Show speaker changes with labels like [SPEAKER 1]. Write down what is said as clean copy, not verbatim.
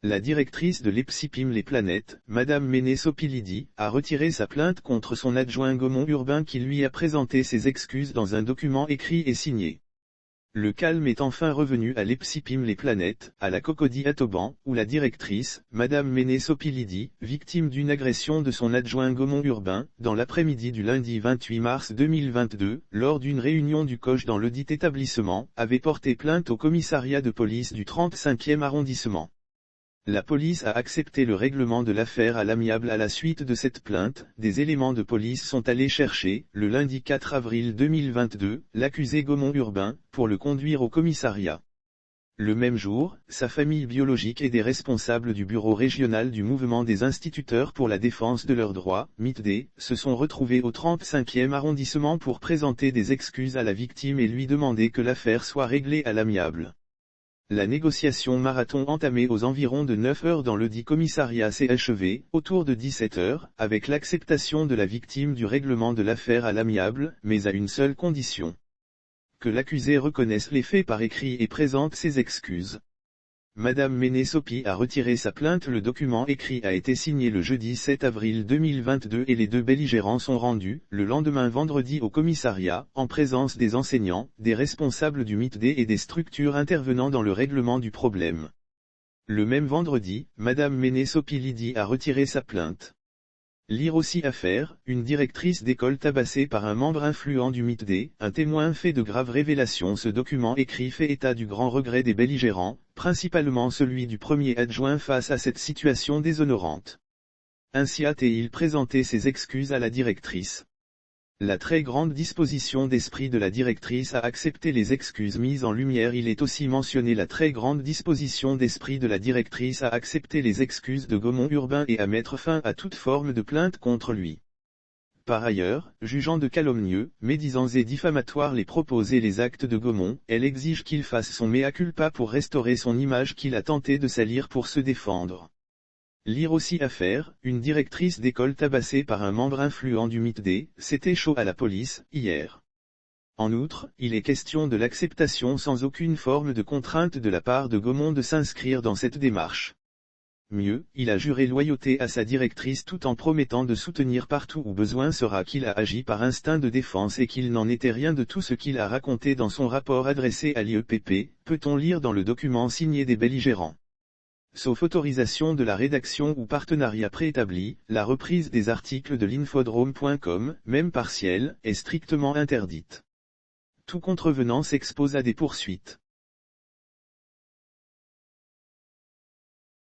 [SPEAKER 1] La directrice de l'Epsipim Les Planètes, Madame Méné Sopilidi, a retiré sa plainte contre son adjoint Gaumont Urbain qui lui a présenté ses excuses dans un document écrit et signé. Le calme est enfin revenu à l'Epsipim Les Planètes, à la Cocody à Toban, où la directrice, Madame Méné Sopilidi, victime d'une agression de son adjoint Gaumont Urbain, dans l'après-midi du lundi 28 mars 2022, lors d'une réunion du COJ dans ledit établissement, avait porté plainte au commissariat de police du 35e arrondissement. La police a accepté le règlement de l'affaire à l'amiable à la suite de cette plainte. Des éléments de police sont allés chercher, le lundi 4 avril 2022, l'accusé Gaumont Urbain, pour le conduire au commissariat. Le même jour, sa famille biologique et des responsables du bureau régional du mouvement des instituteurs pour la défense de leurs droits, MITD, se sont retrouvés au 35e arrondissement pour présenter des excuses à la victime et lui demander que l'affaire soit réglée à l'amiable. La négociation marathon entamée aux environs de 9 heures dans ledit commissariat s'est achevée, autour de 17 heures, avec l'acceptation de la victime du règlement de l'affaire à l'amiable, mais à une seule condition. Que l'accusé reconnaisse les faits par écrit et présente ses excuses. Madame Méné Sopi a retiré sa plainte. Le document écrit a été signé le jeudi 7 avril 2022 et les deux belligérants sont rendus, le lendemain vendredi au commissariat, en présence des enseignants, des responsables du MITD et des structures intervenant dans le règlement du problème. Le même vendredi, Madame Méné Sopilidi a retiré sa plainte. Lire aussi affaire, une directrice d'école tabassée par un membre influent du MITD, un témoin fait de graves révélations. Ce document écrit fait état du grand regret des belligérants, principalement celui du premier adjoint face à cette situation déshonorante. Ainsi a-t-il présenté ses excuses à la directrice. La très grande disposition d'esprit de la directrice à accepter les excuses mises en lumière. Il est aussi mentionné la très grande disposition d'esprit de la directrice à accepter les excuses de Gaumont Urbain et à mettre fin à toute forme de plainte contre lui. Par ailleurs, jugeant de calomnieux, médisants et diffamatoires les propos et les actes de Gaumont, elle exige qu'il fasse son mea culpa pour restaurer son image qu'il a tenté de salir pour se défendre. Lire aussi affaire, une directrice d'école tabassée par un membre influent du MITD, c'était chaud à la police, hier. En outre, il est question de l'acceptation sans aucune forme de contrainte de la part de Gaumont de s'inscrire dans cette démarche. Mieux, il a juré loyauté à sa directrice tout en promettant de soutenir partout où besoin sera qu'il a agi par instinct de défense et qu'il n'en était rien de tout ce qu'il a raconté dans son rapport adressé à l'IEPP, peut-on lire dans le document signé des belligérants. Sauf autorisation de la rédaction ou partenariat préétabli, la reprise des articles de l'infodrome.com, même partielle, est strictement interdite. Tout contrevenant s'expose à des poursuites.